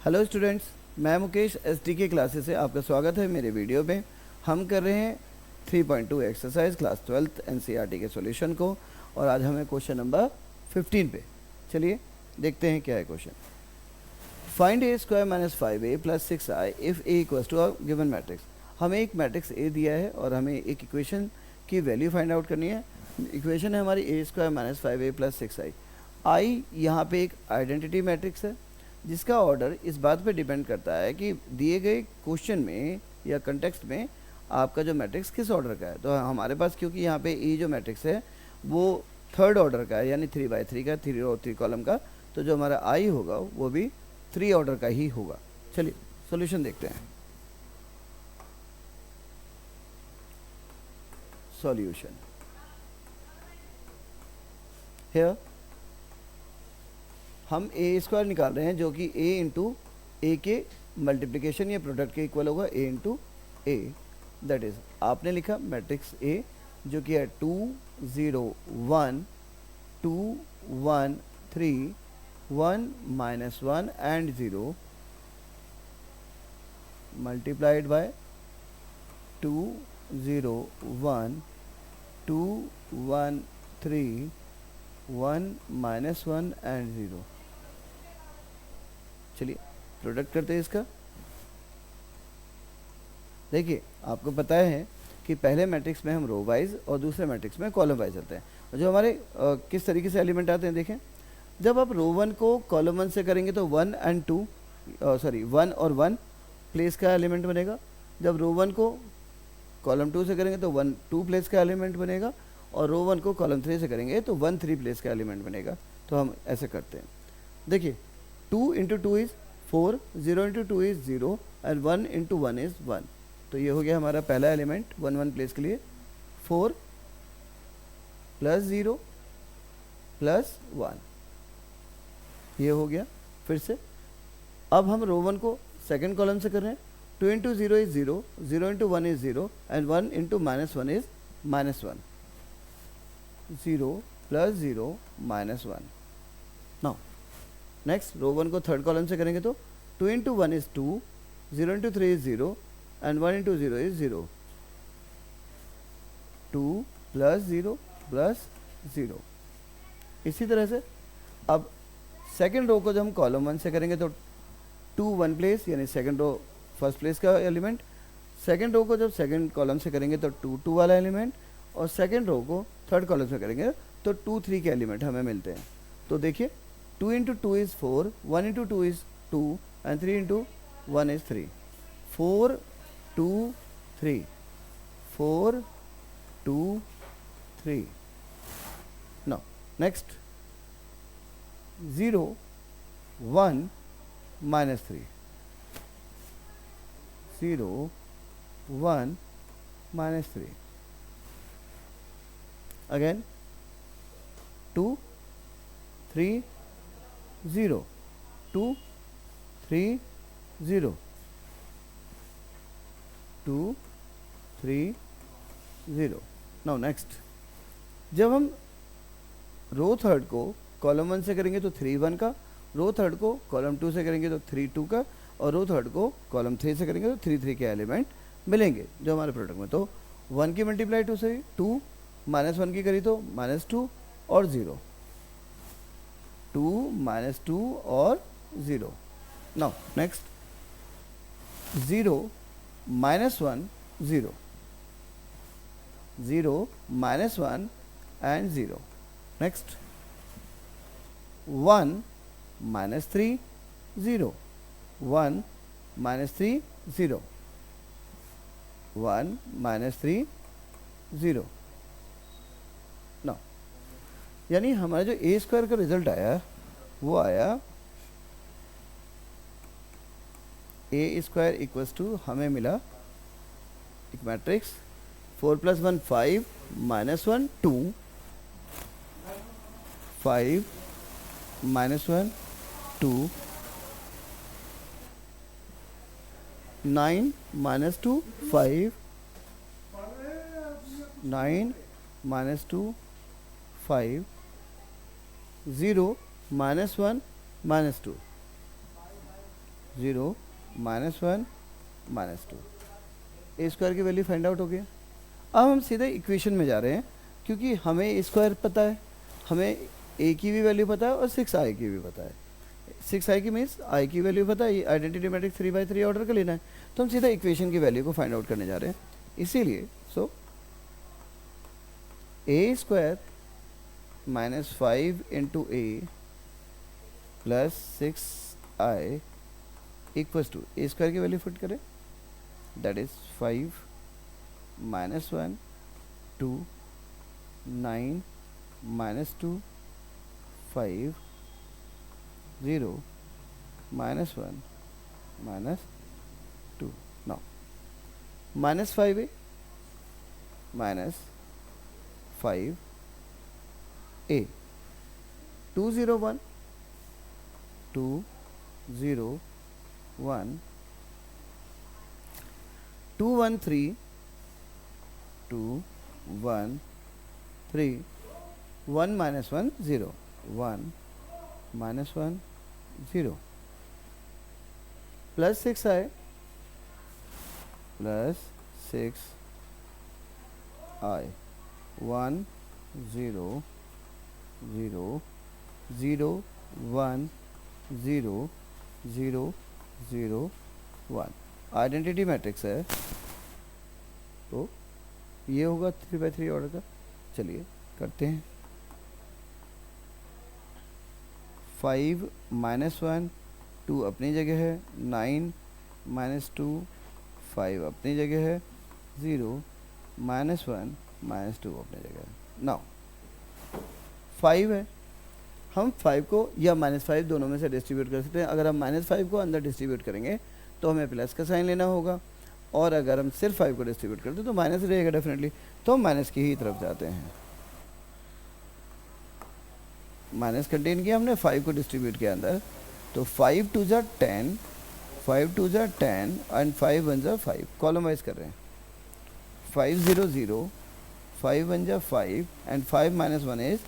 Hello students, मैं Mukesh एसटीके classes से आपका स्वागत है मेरे वीडियो में। हम कर रहे हैं 3.2 एक्सरसाइज क्लास 12th एनसीईआरटी के सॉल्यूशन को और आज हमें क्वेश्चन नंबर 15 पे। चलिए देखते हैं क्या है question. Find a square minus 5a plus 6i if a equals to a given matrix. हमें एक मैट्रिक्स ए दिया है और हमें एक इक्वेशन की वैल्यू फाइंड आउट करनी है। इक्वेशन है हमारी a square minus 5a plus 6i। आई यहाँ पे एक आइडेंटिटी मैट्रिक्स है जिसका ऑर्डर इस बात पे डिपेंड करता है कि दिए गए क्वेश्चन में या कंटेक्स्ट में आपका जो मैट्रिक्स किस ऑर्डर का है। तो हमारे पास क्योंकि यहाँ पे ई जो मैट्रिक्स है वो थर्ड ऑर्डर का है, यानी 3/3 का, 3 रो 3 कॉलम का, तो जो हमारा आई होगा वो भी 3 ऑर्डर का ही होगा। चलिए सॉल्यूशन देखते हैं। सॉल्यूशन हियर हम ए स्क्वायर निकाल रहे हैं जो कि ए इंटू ए के मल्टीप्लिकेशन या प्रोडक्ट के इक्वल होगा, ए इंटू ए। दैट इज आपने लिखा मैट्रिक्स ए जो कि है 2 0 1 2 1 3 1 -1 एंड 0 मल्टीप्लाइड बाय 2 0 1 2 1 3 1 -1 एंड 0। चलिए प्रोडक्ट करते हैं इसका। देखिए आपको पता है कि पहले मैट्रिक्स में हम रो वाइज और दूसरे मैट्रिक्स में कॉलम वाइज आते हैं। और जो हमारे किस तरीके से एलिमेंट आते हैं देखें। जब आप रो 1 को कॉलम 1 से करेंगे तो 1 एंड 2 1 और 1 प्लेस का एलिमेंट बनेगा। जब रो 1 को कॉलम 2 से करेंगे तो 1 2 प्लेस का एलिमेंट बनेगा और रो 1 को कॉलम 3 से करेंगे तो 1 3 प्लेस का एलिमेंट बनेगा। तो हम ऐसे करते हैं। देखिए 2 into 2 is 4, 0 into 2 is 0 and 1 into 1 is 1। तो ये हो गया हमारा पहला एलिमेंट 1 1 प्लेस के लिए। 4 प्लस 0 प्लस 1, ये हो गया। फिर से अब हम रो 1 को सेकेंड कॉलम से कर रहे हैं। 2 into 0 is 0, 0 into 1 is 0 and 1 into -1 is -1। 0 plus 0 -1। Now next row 1 को थर्ड कॉलम से करेंगे तो 2 into 1 is 2, 0 into 3 is 0 and 1 into 0 is 0। 2 plus 0 plus 0। इसी तरह से अब सेकेंड रो को जब हम कॉलम 1 से करेंगे तो 2 1 प्लेस, यानी सेकेंड रो फर्स्ट प्लेस का एलिमेंट। सेकेंड रो को जब सेकेंड कॉलम से करेंगे तो 2 2 वाला एलिमेंट, और सेकेंड रो को थर्ड कॉलम से करेंगे तो 2 3 के एलिमेंट हमें मिलते हैं। तो देखिए 2 into 2 is 4, 1 into 2 is 2 and 3 into 1 is 3। 4 2 3 4 2 3। Now next 0 1 -3, 0 1 -3। again 2 3 0 2 3 0 2 3 0। Now next जब हम रो थर्ड को कॉलम 1 से करेंगे तो 3 1 का, रो थर्ड को कॉलम 2 से करेंगे तो 3 2 का, और रो थर्ड को कॉलम 3 से करेंगे तो 3 3 के एलिमेंट मिलेंगे जो हमारे प्रोडक्ट में। तो 1 की मल्टीप्लाई 2 से 2, -1 की करी तो -2 और 0, 2 -2 और 0। Now next 0 -1 0, 0 -1 and 0। नेक्स्ट 1 -3 0, 1 -3 0, 1 -3 0। ना यानी हमारा जो ए स्क्वायर का रिजल्ट आया वो आया ए स्क्वायर इक्वल्स टू, हमें मिला एक मैट्रिक्स 4 + 1 5 -1 2 5 -1 2 9 -2 5 9 -2 5 0 -1 -2 0, -1, -2। ए स्क्वायर की वैल्यू फाइंड आउट हो गया। अब हम सीधे इक्वेशन में जा रहे हैं, क्योंकि हमें ए स्क्वायर पता है, हमें ए की भी वैल्यू पता है और 6i की भी पता है। 6i की मीन्स आई की वैल्यू पता है, आइडेंटिटी मैट्रिक्स 3 by 3 ऑर्डर का लेना है, तो हम सीधा इक्वेशन की वैल्यू को फाइंड आउट करने जा रहे हैं। इसीलिए a square -5 into a plus 6i equals to, a square की वैल्यू फिट करें, that is 5 -1 2 9 -2 5 0 -1 -2। now -5a -5a 201 201 213 213 1 -1 0 1 -1 0 plus 6i plus 6i 1 0 0 0 1 0 0 0 1 identity matrix है, तो ये होगा 3 by 3 ऑर्डर का। चलिए करते हैं। 5 -1 2 अपनी जगह है, 9 -2 5 अपनी जगह है, 0 -1 -2 अपनी जगह है। नाउ 5 है, हम 5 को या -5 दोनों में से डिस्ट्रीब्यूट कर सकते हैं। अगर हम -5 को अंदर डिस्ट्रीब्यूट करेंगे तो हमें प्लस का साइन लेना होगा, और अगर हम सिर्फ 5 को डिस्ट्रीब्यूट करते हैं तो माइनस रहेगा डेफिनेटली, तो हम माइनस की ही तरफ जाते हैं। माइनस कंटेन किया हमने, 5 को डिस्ट्रीब्यूट किया अंदर, तो 5 2 जा 10 5 2 जा 10 एंड 5 1 जा 5, कॉलम वाइज कर रहे हैं। 5 0 0 5 1 जा 5 एंड 5 -1 इज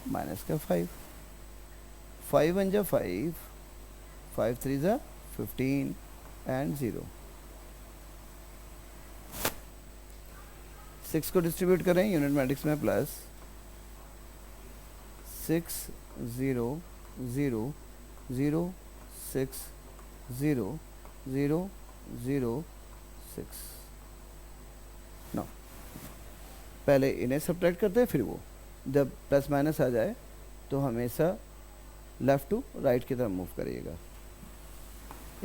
माइनस का 5 5 1 जा 5 5 3 जा 15 एंड 0। 6 को डिस्ट्रीब्यूट करें यूनिट मैट्रिक्स में, प्लस 6 0 0 0 6 0 0 0 6। नो, पहले इन्हें सब्ट्रैक्ट करते हैं, फिर वो जब प्लस माइनस आ जाए तो हमेशा लेफ़्ट टू राइट की तरफ मूव करिएगा।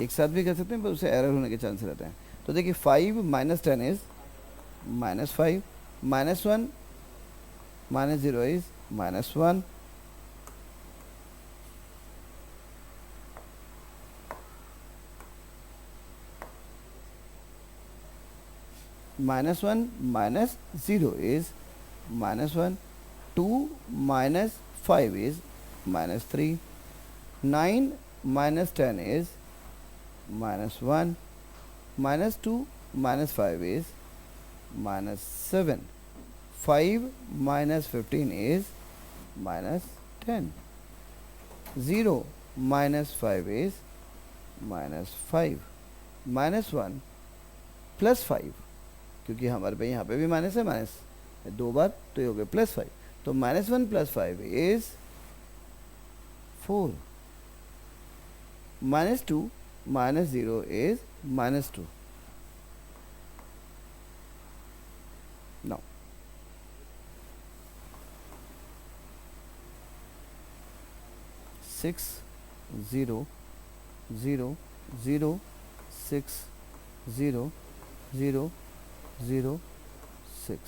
एक साथ भी कर सकते हैं पर उससे एरर होने के चांस रहते हैं। तो देखिए 5 - 10 is -5, -1 -0 is -1, -1 -0 is -1, 2 - 5 is -3, 9 - 10 is -1, -2 - 5 is -7, 5 - 15 is -10, 0 - 5 is -5, -1 + 5, क्योंकि हमारे पे यहाँ पे भी माइनस है, माइनस दो बार, तो ये हो गया +5, तो -1 + 5 is 4, -2 - 0 is -2। Now six 0 0 0 6 0 0 0 6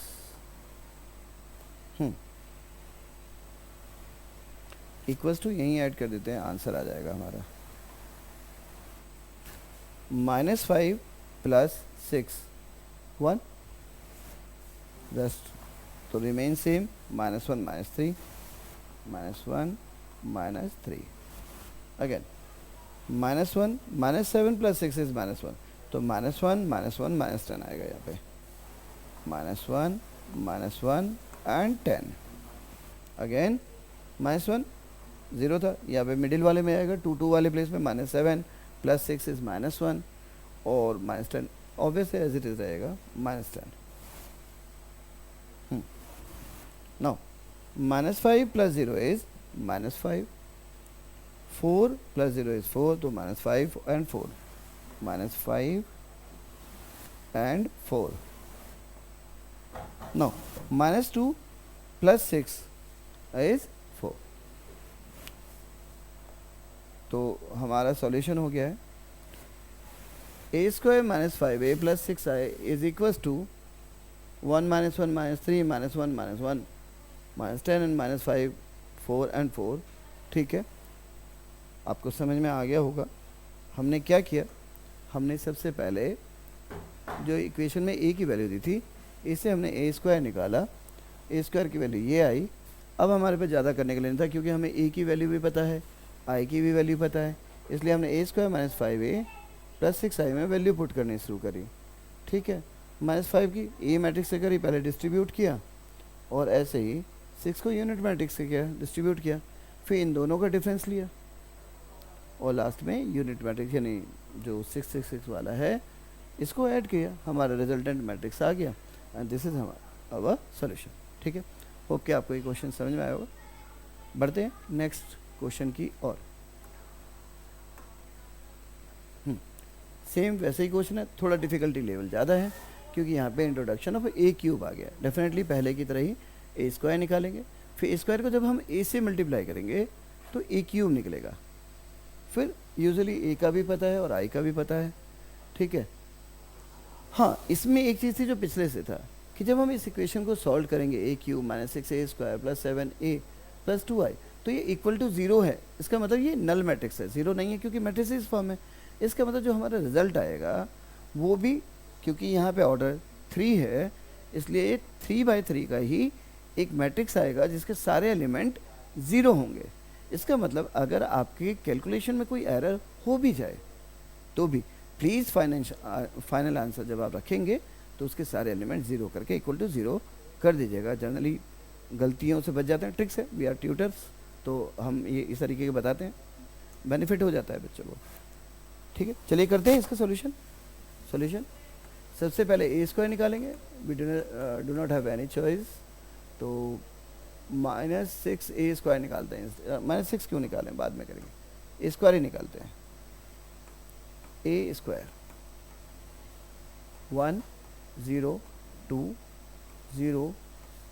equals to यहीं ऐड कर देते हैं, आंसर आ जाएगा हमारा -5 + 6 1, रेस्ट तो रिमेन सेम, -1 -3 -1 -3 अगेन -1 -7 + 6 इज -1, तो -1 -1 -10 आएगा यहाँ पे, -1 -1 एंड 10 अगेन -1 0 था, यहाँ पे मिडिल वाले में आएगा, 2 2 वाले प्लेस में -7 +6 इज़ -1 और -10 ऑब्वियसली एज इट इज़ रहेगा -10. Now -5 + 0 is -5. 4 + 0 is 4, तो -5 and 4, -5 and 4. Now -2 + 6 is 4. तो हमारा सॉल्यूशन हो गया है a² - 5a + 6i is equals to 1 - 1 - 3 - 1 - 1 -10 and -5 4 and 4. ठीक है, आपको समझ में आ गया होगा. हमने क्या किया, हमने सबसे पहले जो इक्वेशन में a की वैल्यू दी थी इससे हमने a² निकाला, a² की वैल्यू ये आई. अब हमारे पास ज़्यादा करने के लिए नहीं था क्योंकि हमें a की वैल्यू भी पता है, i की भी वैल्यू पता है, इसलिए हमने a² - 5a + 6i में वैल्यू पुट करनी शुरू करी. ठीक है, -5 की ए मैट्रिक्स से करी, पहले डिस्ट्रीब्यूट किया और ऐसे ही 6 को यूनिट मैट्रिक्स से किया, डिस्ट्रीब्यूट किया, फिर इन दोनों का डिफरेंस लिया और लास्ट में यूनिट मैट्रिक्स यानी जो 6 6 6 वाला है इसको ऐड किया, हमारा रिजल्टेंट मैट्रिक्स आ गया एंड दिस इज हमारा आवर सॉल्यूशन. ठीक है, होप कि आपको ये क्वेश्चन समझ में आया होगा. बढ़ते हैं नेक्स्ट क्वेश्चन की ओर. सेम वैसे ही क्वेश्चन है, थोड़ा डिफिकल्टी लेवल ज़्यादा है क्योंकि यहाँ पे इंट्रोडक्शन ऑफ a³ आ गया. डेफिनेटली पहले की तरह ही a² निकालेंगे, फिर a² को जब हम a से मल्टीप्लाई करेंगे तो a³ निकलेगा. फिर यूजुअली a का भी पता है और i का भी पता है. ठीक है, हाँ इसमें एक चीज़ थी जो पिछले से था कि जब हम इस इक्वेशन को सॉल्व करेंगे a³ - 6a² + 7a + 2i तो ये इक्वल टू 0 है. इसका मतलब ये नल मैट्रिक्स है, 0 नहीं है क्योंकि मैट्रिक्स इस फॉर्म है. इसका मतलब जो हमारा रिजल्ट आएगा वो भी, क्योंकि यहाँ पे ऑर्डर 3 है इसलिए ये 3/3 का ही एक मैट्रिक्स आएगा जिसके सारे एलिमेंट 0 होंगे. इसका मतलब अगर आपके कैलकुलेशन में कोई एरर हो भी जाए तो भी प्लीज़ फाइनल आंसर जब आप रखेंगे तो उसके सारे एलिमेंट 0 करके इक्वल टू 0 कर दीजिएगा. जनरली गलतियों से बच जाते हैं, ट्रिक्स है, वी आर ट्यूटर्स, तो हम ये इस तरीके के बताते हैं, बेनिफिट हो जाता है बच्चों को. ठीक है, चलिए करते हैं इसका सॉल्यूशन. सबसे पहले a² निकालेंगे, we do not have any choice, तो -6a² निकालते हैं. -6 क्यों निकालें, बाद में करेंगे, a² ही निकालते हैं. a² 1 0 2 0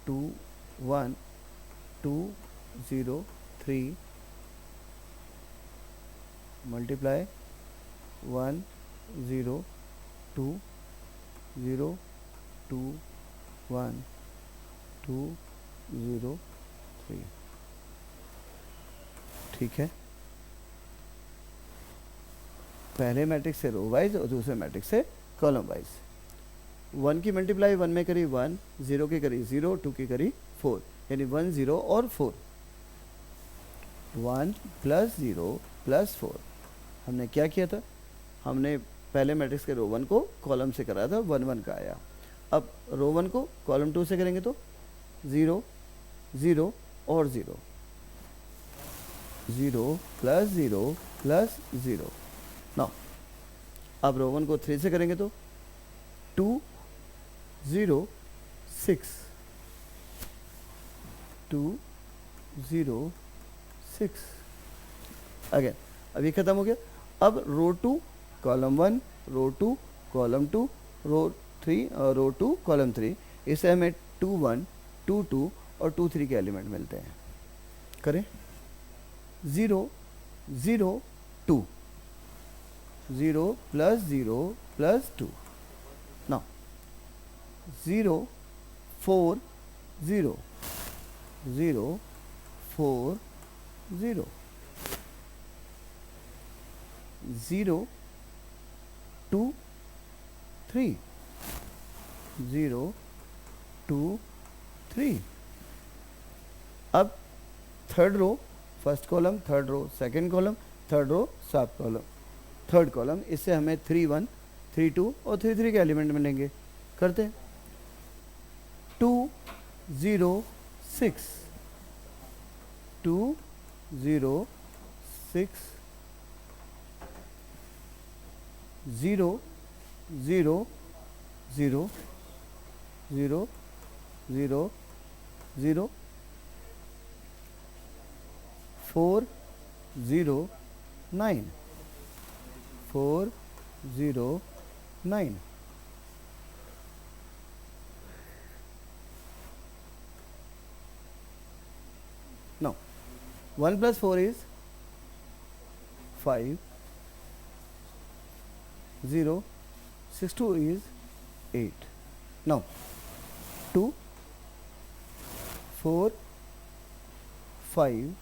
2 1 2 0 3 multiply 1 0 2 0 2 1 2 0 3. ठीक है, पहले मैट्रिक्स से रो वाइज और दूसरे मैट्रिक्स से कॉलम वाइज. 1 की मल्टीप्लाई 1 में करी 1, 0 की करी 0, 2 की करी 4, यानी 1 0 और 4. 1 + 0 + 4. हमने क्या किया था, हमने पहले मैट्रिक्स के रो 1 को कॉलम से करा था, 1 1 का आया. अब रो 1 को कॉलम 2 से करेंगे तो 0 0 और 0, 0 + 0 + 0. नाउ अब रो 1 को 3 से करेंगे तो 2 0 6, 2 0 6. अगेन अब ये खत्म हो गया. अब रो 2 कॉलम 1, रो 2 कॉलम 2, रो 3 रो 2 कॉलम 3, इससे हमें 2 1 2 2 और 2 3 के एलिमेंट मिलते हैं. करें 0 0 2, 0 + 0 + 2. नाउ 0 4 0 0 4 0 0 2 3 0 2 3. अब third row first column, third row second column, third row सब कॉलम, थर्ड कॉलम, इससे हमें 3 1 3 2 और 3 3 के एलिमेंट मिलेंगे. करते हैं 2 0 6, 2 0 6, 0 0 0 0 0 0 4 0 9 4 0 9 now 1 plus 4 is 5 0 6 2 is 8 now 2 4 5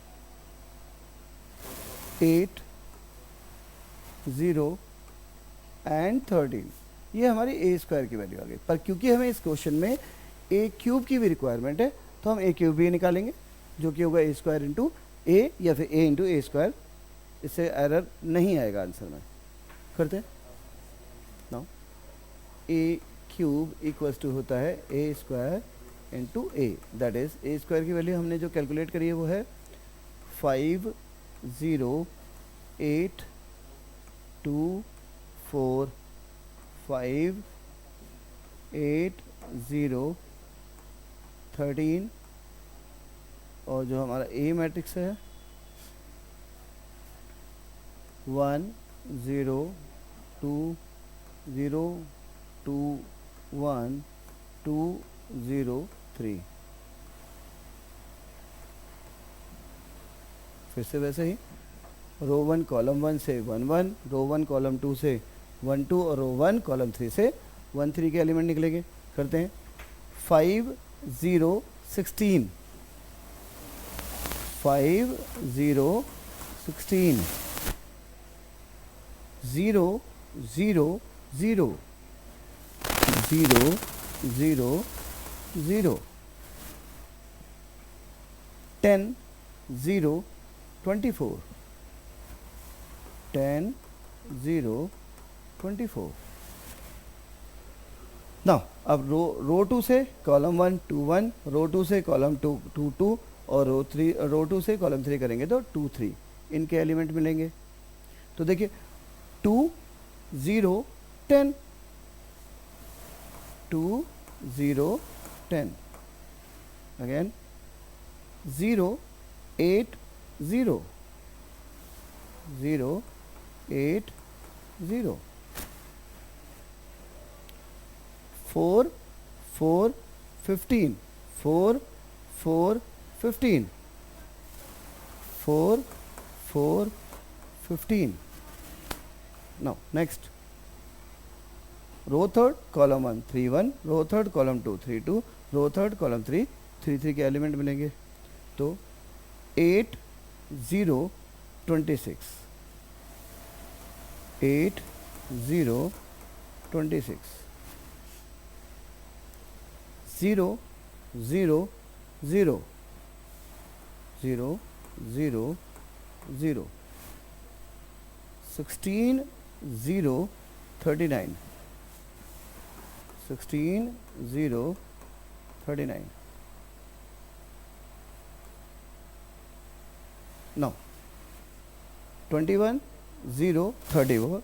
8 0 and 13 ये हमारी ए स्क्वायर की वैल्यू आ गई। पर क्योंकि हमें इस क्वेश्चन में ए क्यूब की भी रिक्वायरमेंट है तो हम ए क्यूब भी निकालेंगे जो कि होगा ए स्क्वायर इंटू ए या फिर ए इंटू ए स्क्वायर। इससे एरर नहीं आएगा आंसर में। करते हैं now a cube equals to होता है a square into a, that is a square की वैल्यू हमने जो कैलकुलेट करी है वो है 5 0 8 2 4 5 8 0 13 और जो हमारा ए मैट्रिक्स है 1 0 2 0 2 1 2 0 3। फिर से वैसे ही रो 1 कॉलम 1 से 1 1, रो 1 कॉलम 2 से 1 2 और रो 1 कॉलम 3 से 1 3 के एलिमेंट निकलेंगे। करते हैं 5 0 16 5 0 16 0 0 0 0 0 0 10 0 24 10 0 24। नाउ अब रो 2 से कॉलम 1 2 1, रो 2 से कॉलम 2 2 2 और रो 2 से कॉलम 3 करेंगे तो 2 3 इनके एलिमेंट मिलेंगे। तो देखिए 2 0 10 2 0 10 again 0 8 0 0 8 0 4 4 15 4 4 15 4 4 15। now next row third column 1 3 1, row third column 2 3 2, row third column 3 3 3 के एलिमेंट मिलेंगे। तो 8 0 26 8 0 26 0 0 0 0 0 0 16 0 39 16 0 39। now 21 0 34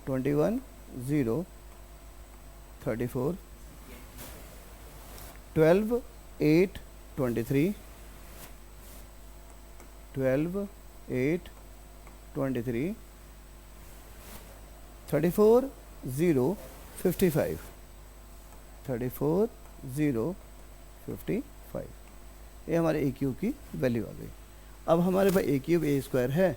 21 0 34 12 8 23 12 8 23 34 0 55 34 0 55। ये हमारे ए क्यूब की वैल्यू आ गई। अब हमारे पास ए क्यूब ए स्क्वायर है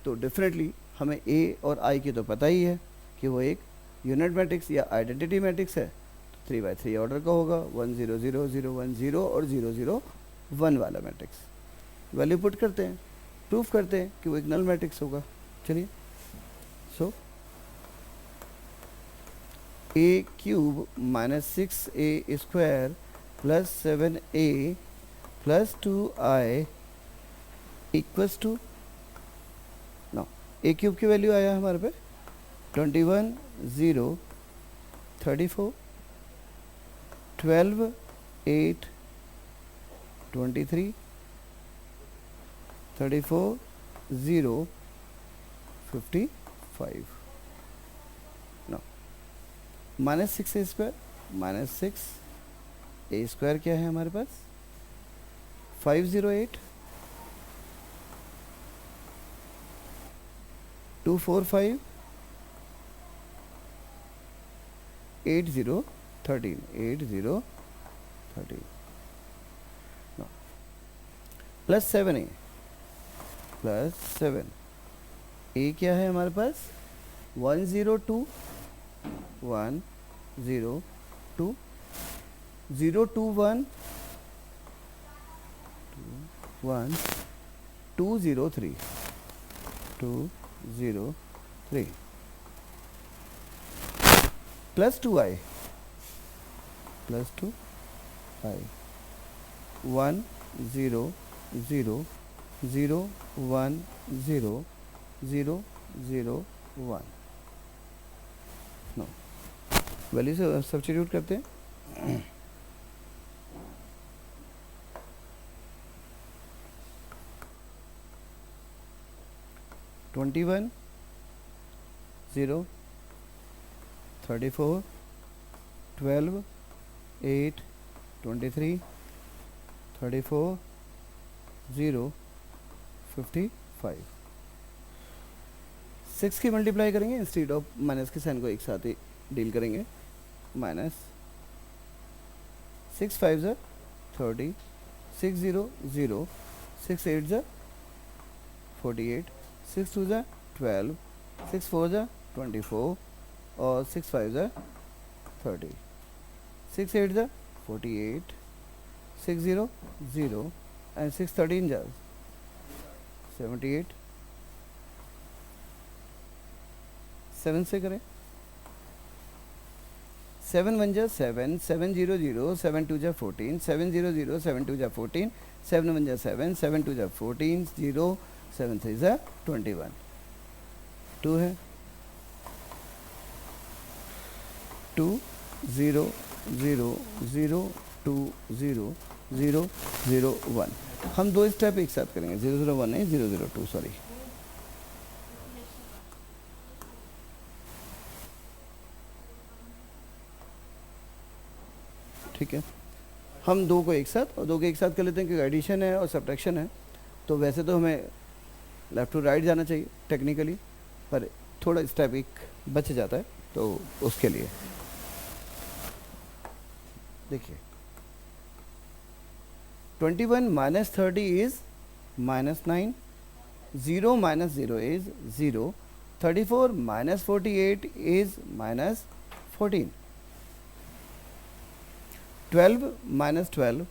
तो डेफिनेटली हमें ए और आई की तो पता ही है कि वो एक यूनिट मैट्रिक्स या आइडेंटिटी मैट्रिक्स है। तो 3 by 3 ऑर्डर का होगा 1 0 0 0 1 0 और 0 0 1 वाला मैट्रिक्स। वैल्यू पुट करते हैं, प्रूफ करते हैं कि वो एक नल मैट्रिक्स होगा। चलिए so a cube minus 6a square plus 7a plus 2i equals to, no a cube की वैल्यू आया हमारे पे 21 0 34 12 8 23 34 0 55। माइनस 6 ए स्क्वायर, माइनस 6 ए स्क्वायर क्या है हमारे पास 508, 245, 8013, 8013 प्लस 7 ए, प्लस 7 ए क्या है हमारे पास 102, 102, 021, 1, 203, 203 plus 2i, plus 2i 1 0 0 0 1 0 0 0 1 no value से सब्स्टिट्यूट करते हैं। 21 0 34 12 8 23 34 0 55 6 की मल्टीप्लाई करेंगे इंस्टीड ऑफ माइनस के साइन को एक साथ ही डील करेंगे। माइनस 6 5 ज़ा 30, 6 0 0, 6 8 ज़ा 48, 6 2 ज़ा 12, 6 4 ज़ा 24 और 6 5 ज़ा 30, 6 8 ज़ा 48, 6 0 0 एंड 6 13 ज़ा 78। 7 से करें 7 1 जा 7, 7 0 0, 7 2 जा 14, 7 0 0, 7 2 जा 14, 7 1 जा 7, 7 2 जा 14, 0 7 3 जा 21, 2 है 2 0 0 0 2 0 0 0 1। हम दो स्टेप एक साथ करेंगे 0 0 1 नहीं 0 0 2 सॉरी। ठीक है हम दो को एक साथ और दो को एक साथ कर लेते हैं क्योंकि एडिशन है और सब्ट्रैक्शन है तो वैसे तो हमें लेफ़्ट टू राइट जाना चाहिए टेक्निकली पर थोड़ा स्टेप एक बच जाता है तो उसके लिए देखिए 21 minus 30 is minus 9, 0 minus 0 is 0, 34 minus 48 is minus 14, 12 minus 12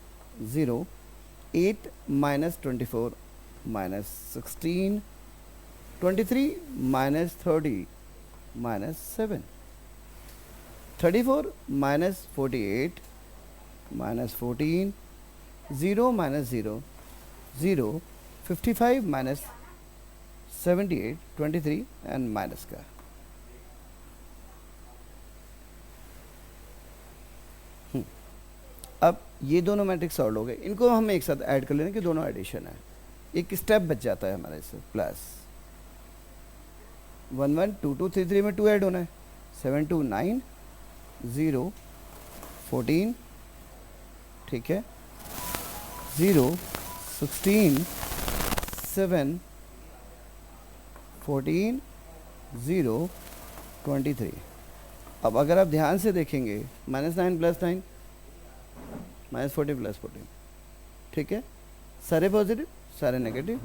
0, 8 minus 24 minus 16, 23 minus 30 minus 7, 34 minus 48 minus 14, 0 minus 0 0, 55 minus 78 23 and minus का अब ये दोनों मैट्रिक्स सॉल्व हो गए इनको हम एक साथ ऐड कर लेंगे कि दोनों एडिशन है एक स्टेप बच जाता है हमारे से प्लस 1 1 2 2 3 3 में 2 ऐड होना है 7 2 9 0 14 ठीक है 0 16 7 14 0 23। अब अगर आप ध्यान से देखेंगे -9 + 9 -14 + 14 ठीक है सारे पॉजिटिव सारे नेगेटिव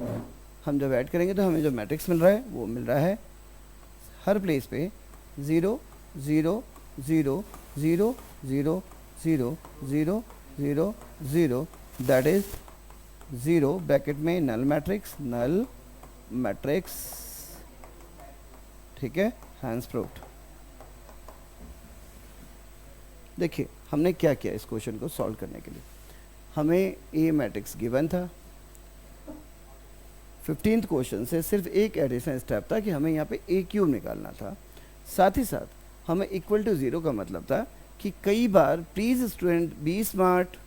हम जब ऐड करेंगे तो हमें जो मैट्रिक्स मिल रहा है वो मिल रहा है हर प्लेस पे 0 0 0 0 0 0 0 0 0 दैट इज 0 ब्रैकेट में नल मैट्रिक्स ठीक है हैंस प्रूव्ड। देखिए हमने क्या किया इस क्वेश्चन को सॉल्व करने के लिए हमें ए मैट्रिक्स गिवन था 15th क्वेश्चन से सिर्फ एक एडिशनल स्टेप था कि हमें यहाँ पे ए क्यूब निकालना था साथ ही साथ हमें इक्वल टू 0 का मतलब था कि कई बार प्लीज़ स्टूडेंट बी स्मार्ट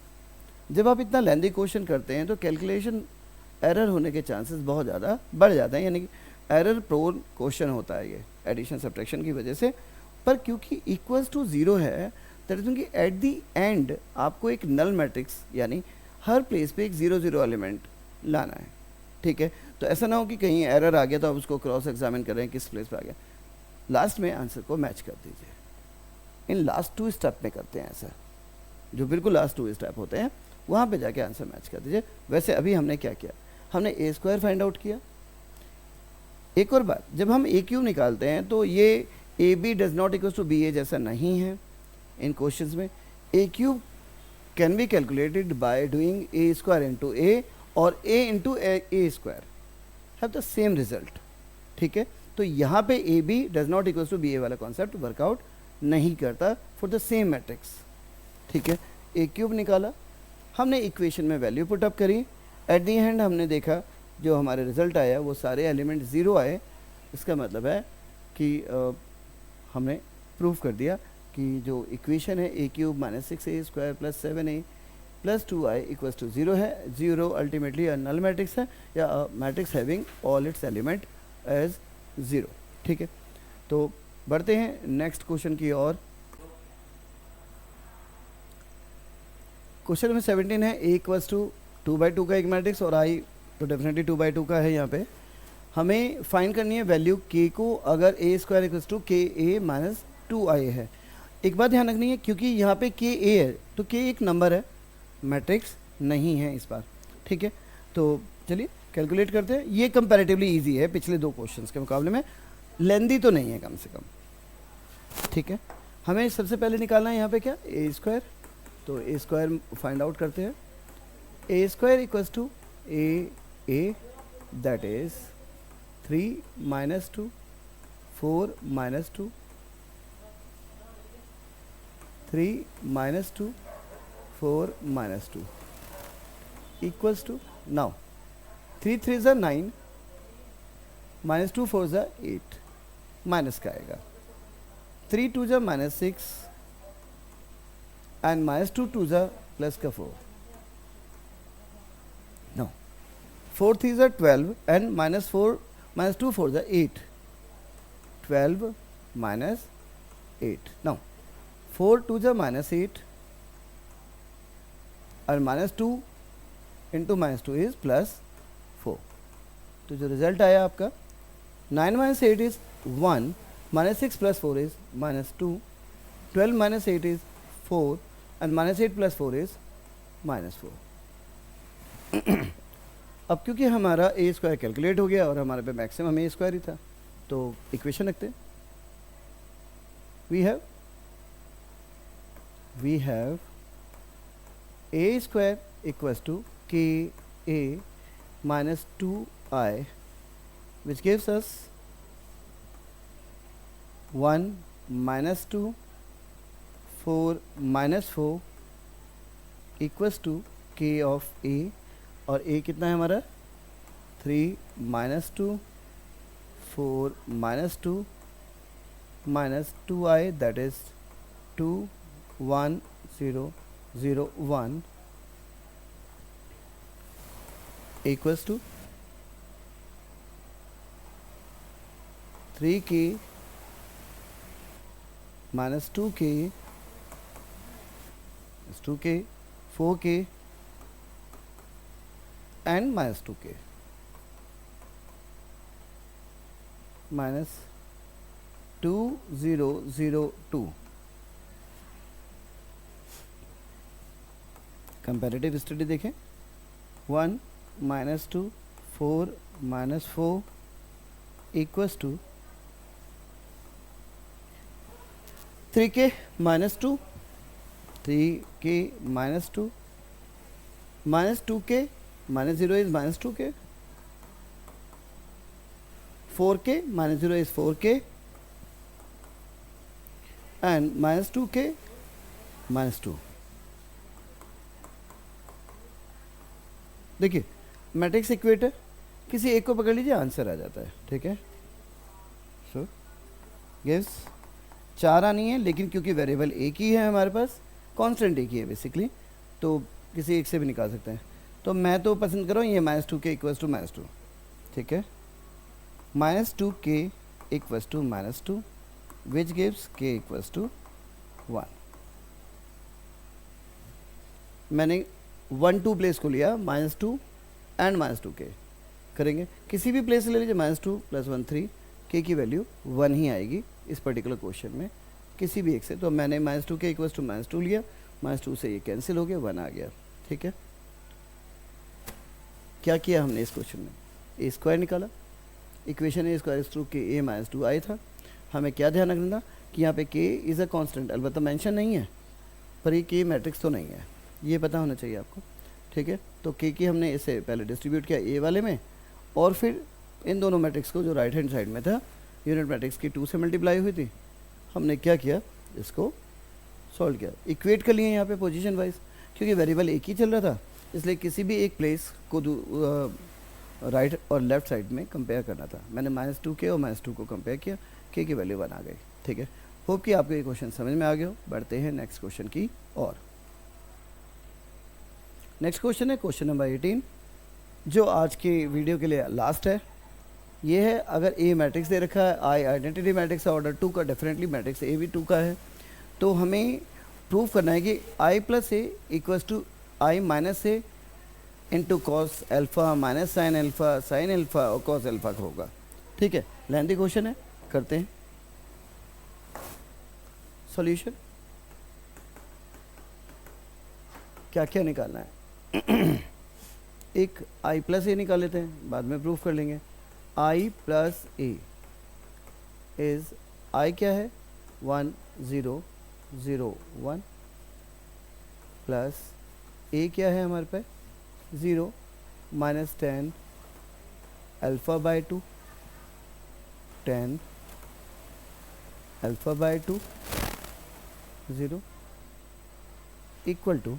जब आप इतना लेंदी क्वेश्चन करते हैं तो कैलकुलेशन एरर होने के चांसेस बहुत ज़्यादा बढ़ जाते हैं यानी कि एरर प्रोन क्वेश्चन होता है ये एडिशन सब्ट्रैक्शन की वजह से पर क्योंकि इक्वल्स टू 0 है, दैट इज कि एट दी एंड आपको एक नल मैट्रिक्स यानी हर प्लेस पे एक 0 0 एलिमेंट लाना है, ठीक है। तो ऐसा ना हो कि कहीं एरर आ गया तो आप उसको क्रॉस एग्जामिन कर रहे हैं किस प्लेस पे आ गया। लास्ट में आंसर को मैच कर दीजिए। इन लास्ट 2 स्टेप में करते हैं ऐसा, जो बिल्कुल लास्ट 2 स्टेप होते हैं वहाँ पे जाके आंसर मैच कर दीजिए। वैसे अभी हमने क्या किया, हमने ए स्क्वायर फाइंड आउट किया। एक और बात, जब हम ए क्यूब निकालते हैं तो ये A B does not equal to B A जैसा नहीं है। इन क्वेश्चंस में A cube can be calculated by doing A square into A और A into A square have the same result, ठीक है। तो यहाँ पे A B does not equal to B A वाला कॉन्सेप्ट वर्कआउट नहीं करता फॉर द सेम मैट्रिक्स, ठीक है। ए क्यूब निकाला हमने, इक्वेशन में वैल्यू पुट अप करी, एट दी एंड हमने देखा जो हमारे रिजल्ट आया वो सारे एलिमेंट 0 आए। इसका मतलब है कि हमने प्रूफ कर दिया कि जो इक्वेशन है A cube minus 6a square plus 7a plus 2i equals to 0 है। 0 अल्टीमेटली अ नल मैट्रिक्स है या matrix having all its element as 0, ठीक है। तो बढ़ते हैं नेक्स्ट क्वेश्चन की ओर। क्वेश्चन नंबर 17 है ए इक्वल्स टू 2/2 का एक मैट्रिक्स और आई तो डेफिनेटली 2/2 का है। यहाँ पे हमें फाइंड करनी है वैल्यू के को अगर ए square equals to k a minus 2i है। एक बात ध्यान रखनी है, क्योंकि यहाँ पे के ए है तो के एक नंबर है, मैट्रिक्स नहीं है इस बार, ठीक है। तो चलिए कैलकुलेट करते हैं। ये कंपैरेटिवली इजी है पिछले 2 क्वेश्चंस के मुकाबले में, लेंदी तो नहीं है कम से कम, ठीक है। हमें सबसे पहले निकालना है यहाँ पे क्या, ए स्क्वायर। तो ए स्क्वायर फाइंड आउट करते हैं। A square equals to A that is 3 minus 2 4 minus 2 3 minus 2 4 minus 2 equals to, now 3 3 ज़ा 9 माइनस 2 4 ज़ा 8 माइनस का आएगा। 3 2 ज़ा माइनस 6 and minus 2 2 ज़ा प्लस का 4। now 4 3 ज़ा 12 and minus 2 4 ज़ा 8 12 minus 8। now 4 2 ज़ा माइनस 8 और minus 2 into minus 2 is plus 4। तो जो रिजल्ट आया आपका 9 minus 8 is 1 minus 6 plus 4 is minus 2 12 minus 8 is 4 and minus 8 plus 4 is minus 4। अब क्योंकि हमारा ए स्क्वायर कैलकुलेट हो गया और हमारे पे मैक्सिमम ए स्क्वायर ही था, तो इक्वेशन रखते हैं। We have a square equals to k a minus 2i which gives us 1 minus 2 4 minus 4 equals to k of a, और ए कितना है हमारा 3 minus 2 4 minus 2 minus 2i that is 2 1 0 0 1 equals to 3k minus 2k 2k 4k and minus 2k minus 2002। Comparative study देखें। 1 minus 2 4 minus 4 equals to 3k minus 2 3k minus 2 minus 2k minus 0 is minus 2k 4k minus 0 is 4k and minus 2k minus 2। देखिए matrix equator किसी एक को पकड़ लीजिए answer आ जाता है, ठीक है। सो गिव्स 4 आनी है, लेकिन क्योंकि वेरिएबल एक ही है हमारे पास, कांस्टेंट एक ही है बेसिकली, तो किसी एक से भी निकाल सकते हैं। तो मैं तो पसंद कर रहा हूँ ये minus 2k equals to minus 2, ठीक है। Minus 2k equals to minus 2 which gives k equals to 1। मैंने 1 2 प्लेस को लिया, -2 एंड -2k करेंगे, किसी भी प्लेस ले लीजिए, -2 + 1 3, k की वैल्यू 1 ही आएगी इस पर्टिकुलर क्वेश्चन में, किसी भी एक से। तो मैंने -2k इक्वल्स टू -2 लिया, -2 से ये कैंसिल हो गया, 1 आ गया। ठीक है, क्या किया हमने इस क्वेश्चन में, ए स्क्वायर निकाला, इक्वेशन ए स्क्वायर थ्रू के a -2 आया था। हमें क्या ध्यान रखना कि यहाँ पे k इज़ अ कांस्टेंट, अलबत्ता मेंशन नहीं है, पर ये k मैट्रिक्स तो नहीं है, ये पता होना चाहिए आपको। ठीक है, तो k की हमने इसे पहले डिस्ट्रीब्यूट किया a वाले में, और फिर इन दोनों मैट्रिक्स को जो राइट हैंड साइड में था, यूनिट मैट्रिक्स की 2 से मल्टीप्लाई हुई थी, हमने क्या किया, इसको सॉल्व किया, इक्वेट कर लिए यहाँ पे पोजीशन वाइज, क्योंकि वेरिएबल एक ही चल रहा था, इसलिए किसी भी एक प्लेस को राइट और लेफ्ट साइड में कंपेयर करना था। मैंने -2k और -2 को कंपेयर किया, k की वैल्यू 1 आ गई। ठीक है, होप कि आपको ये क्वेश्चन समझ में आ गया हो। बढ़ते हैं नेक्स्ट क्वेश्चन की और। नेक्स्ट क्वेश्चन है क्वेश्चन नंबर 18, जो आज की वीडियो के लिए लास्ट है। ये है, अगर ए मैट्रिक्स दे रखा है, आई आइडेंटिटी मैट्रिक्स है, ऑर्डर 2 का, डेफिनेटली मैट्रिक्स ए भी 2 का है, तो हमें प्रूव करना है कि i + a equals to i - a into cos alpha minus sine alpha और कॉस एल्फ़ा का होगा। ठीक है, लेंथी क्वेश्चन है, करते हैं सॉल्यूशन। क्या क्या निकालना है एक i + a निकाल लेते हैं, बाद में प्रूफ कर लेंगे। i + a इज़, i क्या है, 1 0 0 1, प्लस a क्या है हमारे पे, 0 -10 α/2, 10 α/2 0 इक्वल टू,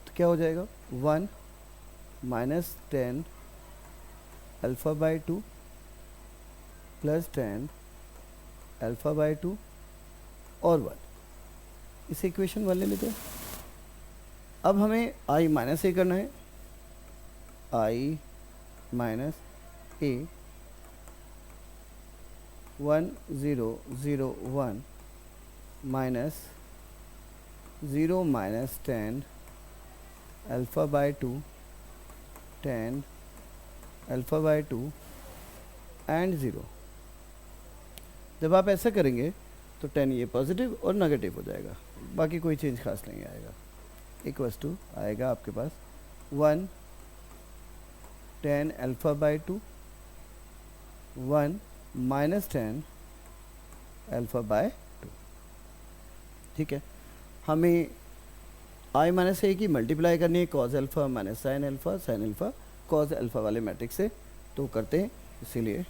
तो क्या हो जाएगा, 1 -10 α/2 प्लस 10 α/2 और 1। इसे इक्वेशन 1 ले लेते हैं। अब हमें i - a करना है, i - a 1 0 0 1 माइनस 0 -10 α/2 10 α/2 एंड 0। जब आप ऐसा करेंगे तो 10 ये पॉजिटिव और नेगेटिव हो जाएगा, बाकी कोई चेंज खास नहीं आएगा। इक्वल्स टू आएगा आपके पास 1 10 α/2 1 -10 α/2। ठीक है, हमें i - a की मल्टीप्लाई करनी है cos alpha minus sine alpha cos alpha वाले मैट्रिक्स से, तो करते हैं। इसीलिए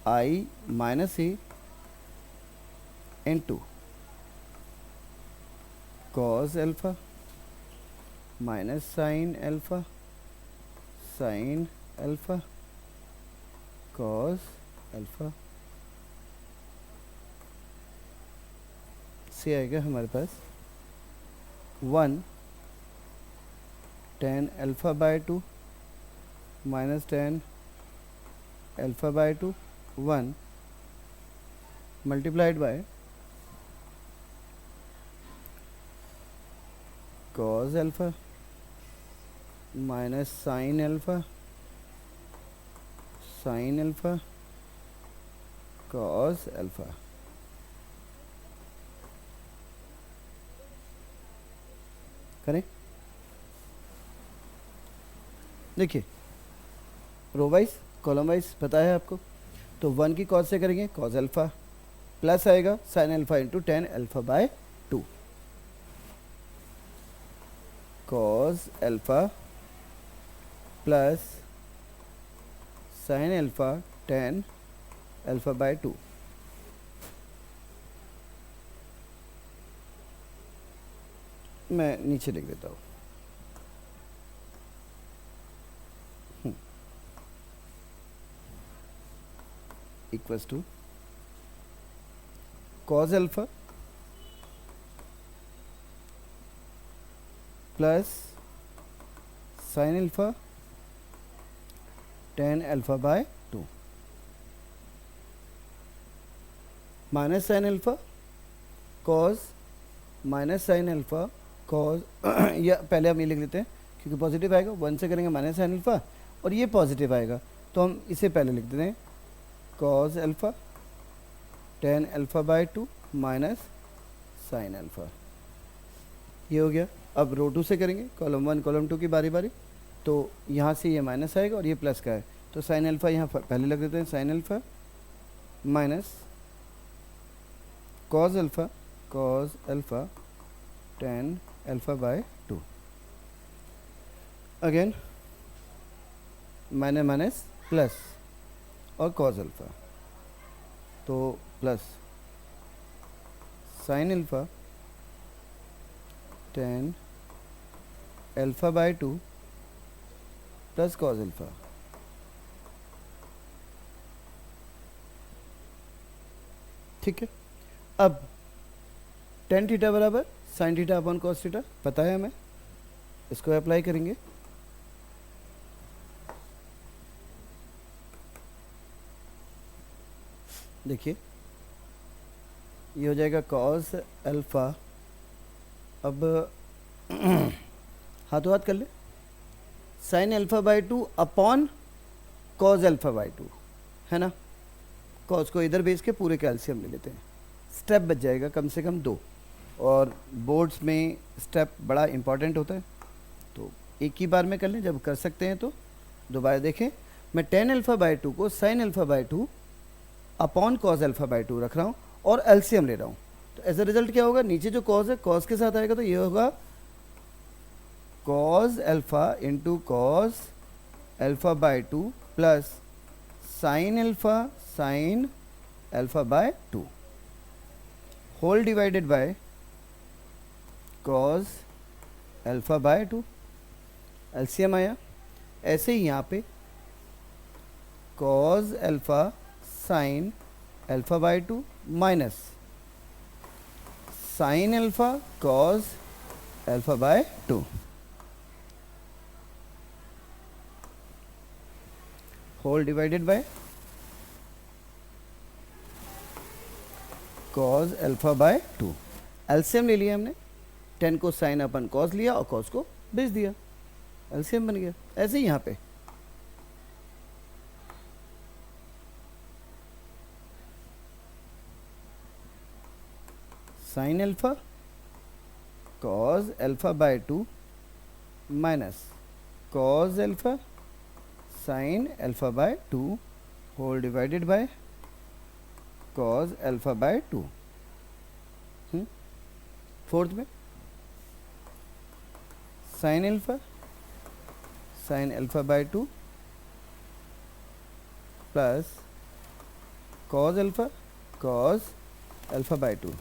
i - a into cos alpha minus sine alpha cos alpha से आएगा हमारे पास 1 10 α/2 minus 10 α/2 1 multiplied by cos alpha minus sine alpha cos alpha. करें, देखिए रो वाइज कॉलम वाइज पता है आपको, तो 1 की कॉस से करेंगे cos एल्फ़ा, प्लस आएगा sine alpha into 10 α/2 cos alpha plus sine alpha 10 α/2। मैं नीचे लिख देता हूँ, equals to cos alpha plus sine alpha 10 α/2 minus sine alpha cos minus sine alpha cos या पहले हम ये लिख लेते हैं क्योंकि पॉजिटिव आएगा, 1 से करेंगे माइनस साइन अल्फ़ा और ये पॉजिटिव आएगा तो हम इसे पहले लिख देते हैं cos alpha tan alpha by 2 minus sine alpha. ये हो गया। अब रो 2 से करेंगे, कॉलम 1 कॉलम 2 की बारी बारी, तो यहाँ से ये माइनस आएगा और ये प्लस का है तो साइन अल्फ़ा यहाँ पहले लग देते हैं, sine alpha minus cos alpha tan alpha by 2, again minus minus plus और कॉज अल्फ़ा तो plus sine alpha tan alpha by 2 plus cos alpha. ठीक है। अब टेन थीटा बराबर sine theta upon cos theta पता है हमें, इसको अप्लाई करेंगे। देखिए ये हो जाएगा कॉस अल्फ़ा, अब हाथों हाथ कर ले, sine alpha by 2 upon cos alpha by 2 है ना। कॉस को इधर भेज के पूरे कैल्शियम ले लेते हैं, स्टेप बच जाएगा कम से कम 2, और बोर्ड्स में स्टेप बड़ा इंपॉर्टेंट होता है तो एक ही बार में कर लें, जब कर सकते हैं तो दोबारा देखें। मैं टेन अल्फ़ा बाई 2 को sine alpha by 2 upon cos alpha by 2 रख रहा हूँ और एलसीएम ले रहा हूँ, तो एज अ रिजल्ट क्या होगा, नीचे जो कॉस है कॉस के साथ आएगा तो ये होगा cos alpha into cos alpha by 2 plus sine alpha by 2 whole divided by cos alpha by 2, LCM आया। ऐसे ही यहाँ पे cos alpha sine alpha by 2 minus sine alpha cos alpha by 2 whole divided by cos alpha by 2। LCM ले लिया हमने, 10 को sign अपन cos लिया और कॉस को भेज दिया, एलसीएम बन गया। ऐसे ही यहाँ पे sine alpha cos alpha by 2 minus cos alpha sine alpha by 2 whole divided by cos alpha by 2। Fourth में sine alpha by 2 plus cos alpha by 2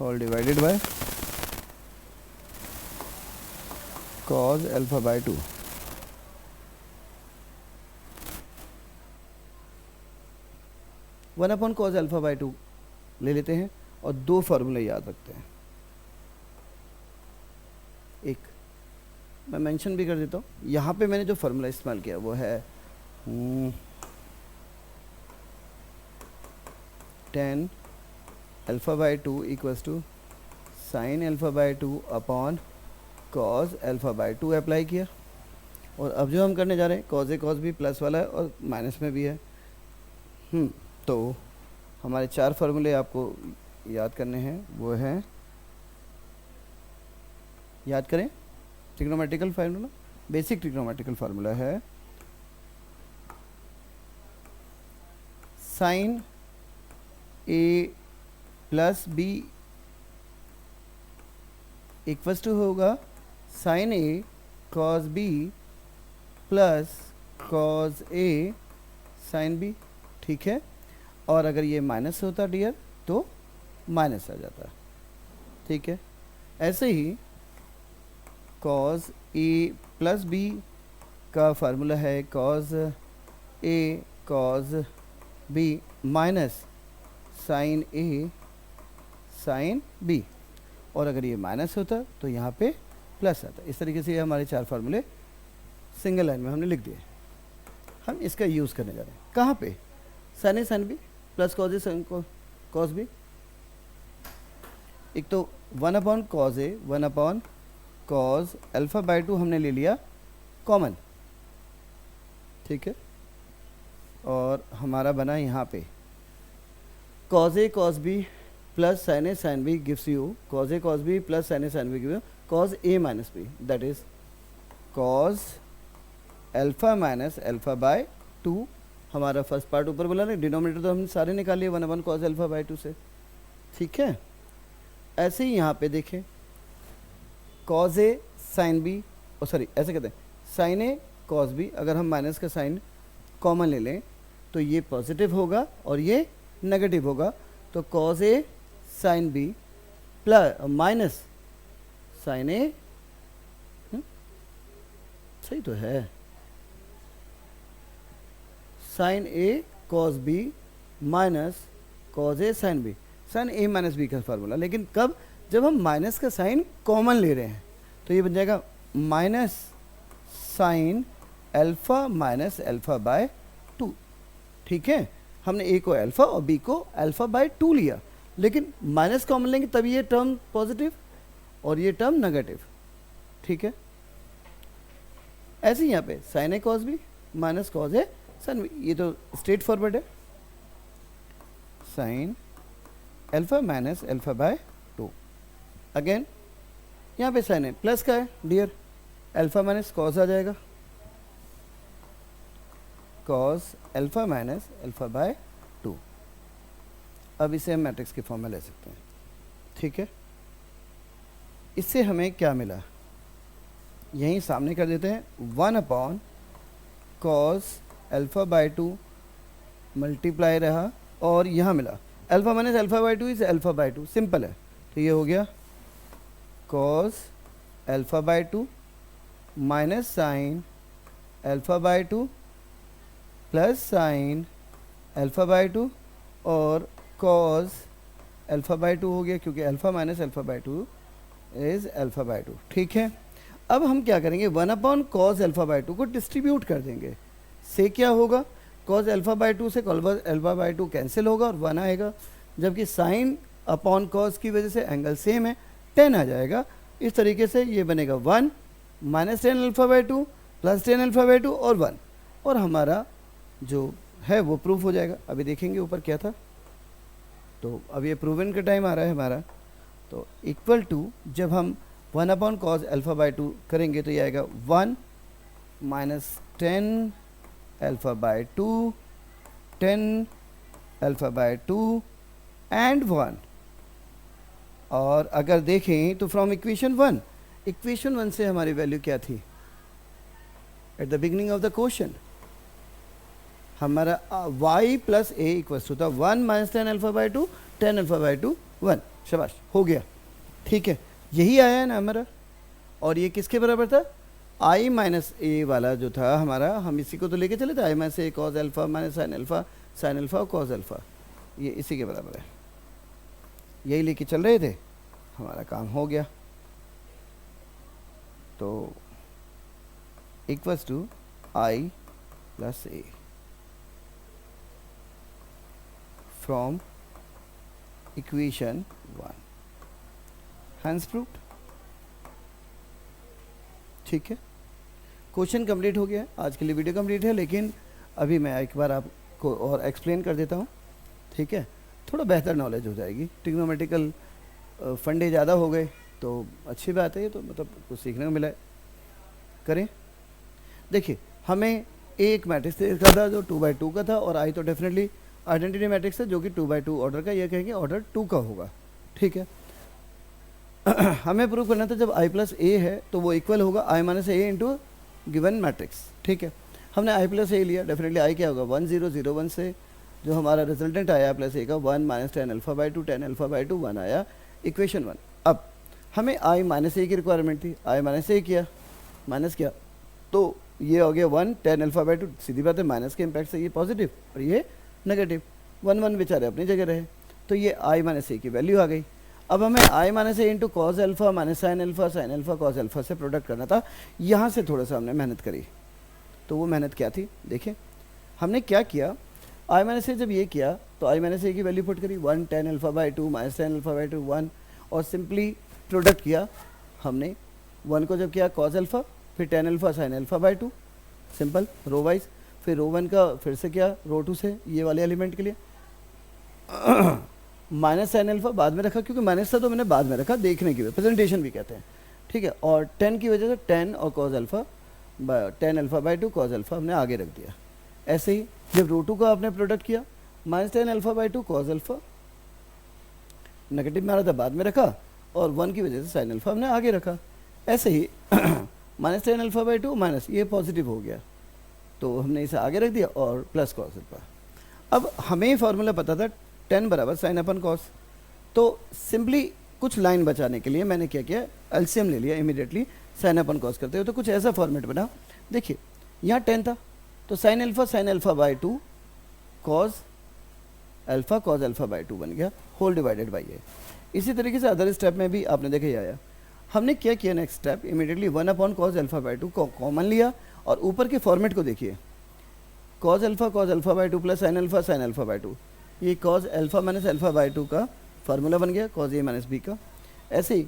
whole divided by cos alpha by 2। One upon cos alpha by 2 ले लेते हैं और दो फार्मूले याद रखते हैं। एक मैं मेंशन भी कर देता हूँ, यहाँ पे मैंने जो फार्मूला इस्तेमाल किया वो है 10 alpha by 2 equals to sine alpha by 2 upon cos alpha by 2 apply किया। और अब जो हम करने जा रहे हैं cos a cos B plus वाला है और माइनस में भी है। तो हमारे 4 फार्मूले आपको याद करने हैं, वो हैं, याद करें, trigonometrical formula, basic trigonometrical formula है sine A plus B equals to होगा sine A cos B plus cos A sine B. ठीक है, और अगर ये माइनस होता डियर तो माइनस आ जाता। ठीक है, ऐसे ही कॉस ए प्लस बी का फार्मूला है cos a cos B minus sine a sine B, और अगर ये माइनस होता तो यहाँ पे प्लस आता। इस तरीके से ये हमारे 4 फार्मूले सिंगल लाइन में हमने लिख दिए। हम इसका यूज़ करने जा रहे हैं कहाँ पे, sign a sine B plus cos A sine cos B. एक तो 1 upon cos A, 1 upon cos alpha by 2 हमने ले लिया कॉमन, ठीक है। और हमारा बना यहाँ पे cos a cos B plus sine a sine b gives you cos a cos B plus sine a sine b give you cos a minus b, that is cos alpha minus alpha by 2। हमारा first part ऊपर बोला ना, denominator तो हम सारे निकाल लिए 1 upon cos alpha by 2 से, ठीक है। ऐसे ही यहाँ पे देखें cause A sine B, O sorry ऐसे कहते हैं साइन ए कॉस बी, अगर हम माइनस का साइन कॉमन ले लें तो ये पॉजिटिव होगा और ये नेगेटिव होगा, तो cos A sine B plus minus sine A, सही तो है, sine A cos B minus cos A sine B, sine A minus B का फार्मूला। लेकिन कब, जब हम माइनस का साइन कॉमन ले रहे हैं तो ये बन जाएगा minus sine alpha minus alpha by 2, ठीक है। हमने ए को अल्फा और बी को अल्फा बाय 2 लिया, लेकिन माइनस कॉमन लेंगे तभी ये टर्म पॉजिटिव और ये टर्म नेगेटिव, ठीक है। ऐसे ही यहाँ पे sign A cos B minus cos A sine B, ये तो स्ट्रेट फॉरवर्ड है, sine alpha minus alpha by 2। Again यहाँ पे साइन ए प्लस का है डियर, अल्फा माइनस कॉस आ जाएगा, cos alpha minus alpha by 2। अब इसे हम मैट्रिक्स के फॉर्म में ले सकते हैं, ठीक है। इससे हमें क्या मिला, यहीं सामने कर देते हैं 1 upon cos alpha by 2 multiply रहा, और यहाँ मिला alpha minus alpha by 2 is alpha by 2, simple है। तो ये हो गया cos alpha by 2 minus sine alpha by 2 plus sine alpha by 2 और कॉस अल्फा बाय 2 हो गया, क्योंकि alpha minus alpha by 2 is alpha by 2, ठीक है। अब हम क्या करेंगे, 1 अपॉन कॉस अल्फा बाय 2 को डिस्ट्रीब्यूट कर देंगे, से क्या होगा, कॉस अल्फा बाय 2 से कॉस अल्फा बाय 2 कैंसिल होगा और 1 आएगा, जबकि साइन अपॉन कॉस की वजह से एंगल सेम है, 10 आ जाएगा। इस तरीके से ये बनेगा 1 minus 10 alpha by 2 plus 10 alpha by 2 और 1, और हमारा जो है वो प्रूफ हो जाएगा। अभी देखेंगे ऊपर क्या था, तो अब ये प्रूवन का टाइम आ रहा है हमारा। तो इक्वल टू जब हम 1 अपॉन कॉस अल्फा बाय 2 करेंगे तो ये आएगा 1 minus 10 alpha by 2 10 alpha by 2 and 1। और अगर देखें तो फ्रॉम इक्वेशन 1 से हमारी वैल्यू क्या थी at the beginning of the question, हमारा y plus a equals to था 1 minus 10 alpha by 2 10 alpha by 2 1, शाबाश हो गया, ठीक है। यही आया है ना हमारा, और ये किसके बराबर था, i माइनस ए वाला जो था हमारा, हम इसी को तो लेके चले थे, i minus A cos alpha minus sine alpha और कॉस अल्फा, ये इसी के बराबर है, यही लेके चल रहे थे, हमारा काम हो गया। तो equals to i plus a from equation 1, hence proved, ठीक है। क्वेश्चन कंप्लीट हो गया, आज के लिए वीडियो कंप्लीट है, लेकिन अभी मैं एक बार आपको और एक्सप्लेन कर देता हूँ, ठीक है। थोड़ा बेहतर नॉलेज हो जाएगी, ट्रिग्नोमेट्रिकल फंडे ज़्यादा हो गए तो अच्छी बात है, ये तो मतलब कुछ सीखने को मिला है। करें, देखिए हमें एक मैट्रिक्स देखा था जो 2 बाई 2 का था, और आई तो डेफिनेटली आइडेंटिटी मैट्रिक्स है जो कि 2 बाई 2 ऑर्डर का, ये कहेंगे ऑर्डर 2 का होगा, ठीक है। हमें प्रूव करना था जब i प्लस ए है तो वो इक्वल होगा i minus A into given matrix, ठीक है। हमने i प्लस ए लिया, डेफिनेटली i क्या होगा 1 0 0 1 से जो हमारा रिजल्टेंट आया प्लस ए का 1 minus 10 alpha by 2 10 alpha by 2 1 आया, इक्वेशन 1। अब हमें i माइनस ए की रिक्वायरमेंट थी, i माइनस ए किया, माइनस किया तो ये हो गया 1 10 अल्फा बाई 2, सीधी बात है माइनस के इम्पैक्ट से ये पॉजिटिव और ये नेगेटिव, 1 1 बेचारे अपनी जगह रहे, तो ये i माइनस ए की वैल्यू आ गई। अब हमें i minus A into cos alpha minus sign alpha cos alpha से प्रोडक्ट करना था, यहाँ से थोड़ा सा हमने मेहनत करी। तो वो मेहनत क्या थी, देखिए हमने क्या किया, आई माइनस ए जब ये किया तो आई माइनस ए की वैल्यू पुट करी 1 tan alpha by 2 minus tan alpha by 2 1, और सिंपली प्रोडक्ट किया हमने 1 को जब किया कॉज अल्फा, फिर tan alpha sine alpha by 2, simple row wise. फिर रो 1 का फिर से किया रो 2 से ये वाले एलिमेंट के लिए माइनस साइन अल्फा बाद में रखा, क्योंकि माइनस था तो मैंने बाद में रखा देखने की वजह, प्रेजेंटेशन भी कहते हैं, ठीक है। और 10 की वजह से 10 और cause alpha tan alpha by 2 cause alpha हमने आगे रख दिया। ऐसे ही जब रो 2 का आपने प्रोडक्ट किया minus tan alpha by 2 cause alpha, negative में आ रहा था बाद में रखा, और 1 की वजह से साइन अल्फा हमने आगे रखा। ऐसे ही minus tan alpha by 2 minus ये पॉजिटिव हो गया तो हमने इसे आगे रख दिया, और प्लस कॉस अल्फा। अब हमें फार्मूला पता था tan बराबर साइन अपन कॉस, तो सिंपली कुछ लाइन बचाने के लिए मैंने क्या किया, एलसीएम ले लिया इमीडिएटली साइन अपन कॉस करते हुए। तो कुछ ऐसा फॉर्मेट बना, देखिए यहाँ 10 था तो sign alpha by 2 cos alpha by 2 बन गया होल डिवाइडेड बाई ए। इसी तरीके से अदर स्टेप में भी आपने देखा ये आया। हमने क्या किया next step, immediately 1 upon cos alpha by 2 को कॉमन लिया, और ऊपर के फॉर्मेट को देखिए cos alpha by 2 plus sign alpha by 2, ये cos alpha minus alpha by 2 का फार्मूला बन गया कॉस ए माइनस बी का। ऐसे ही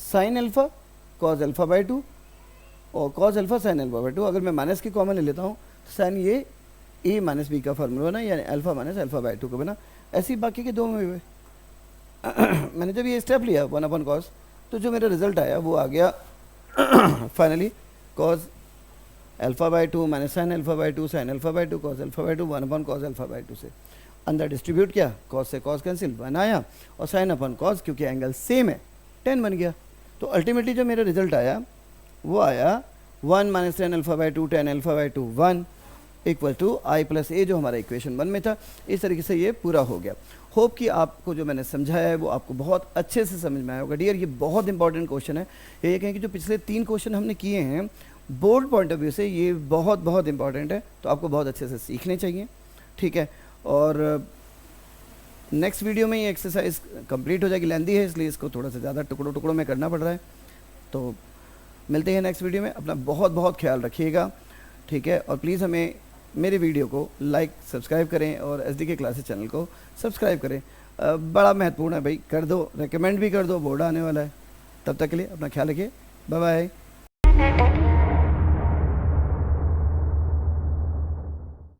sine alpha cos alpha by 2 और cos alpha sine alpha by 2, अगर मैं माइनस की कॉमन ले लेता हूँ तो साइन ये ए माइनस बी का फार्मूला बना, यानी अल्फा माइनस अल्फा बाई 2 का बना। ऐसे ही बाकी के दो में हुए मैंने जब ये स्टेप लिया 1 अपॉन कॉस, तो जो मेरा रिजल्ट आया वो आ गया finally cos alpha by 2 minus sign alpha by 2 sign alpha by 2 cos alpha by 2 1 upon cos alpha by 2 से अंदर डिस्ट्रीब्यूट किया, कॉस से कॉस कैंसिल 1 आया, और साइन अपॉन कॉस क्योंकि एंगल सेम है 10 बन गया। तो अल्टीमेटली जो मेरा रिजल्ट आया वो आया 1 minus tan alpha by 2 tan alpha by 2 1 equal to I plus A, जो हमारा इक्वेशन 1 में था। इस तरीके से ये पूरा हो गया। होप कि आपको जो मैंने समझाया है वो आपको बहुत अच्छे से समझ में आया होगा। डियर ये बहुत इंपॉर्टेंट क्वेश्चन है। ये कहें कि जो पिछले 3 क्वेश्चन हमने किए हैं बोर्ड पॉइंट ऑफ व्यू से ये बहुत बहुत इंपॉर्टेंट है, तो आपको बहुत अच्छे से सीखने चाहिए, ठीक है। और नेक्स्ट वीडियो में ये एक्सरसाइज कंप्लीट हो जाएगी, लेंदी है इसलिए इसको थोड़ा सा ज़्यादा टुकड़ों टुकड़ों में करना पड़ रहा है। तो मिलते हैं नेक्स्ट वीडियो में, अपना बहुत बहुत ख्याल रखिएगा, ठीक है। और प्लीज़ हमें मेरे वीडियो को लाइक सब्सक्राइब करें और SDK क्लासेस चैनल को सब्सक्राइब करें। बड़ा महत्वपूर्ण है भाई, कर दो, रेकमेंड भी कर दो, बोर्ड आने वाला है। तब तक के लिए अपना ख्याल रखिए, बाय बाय।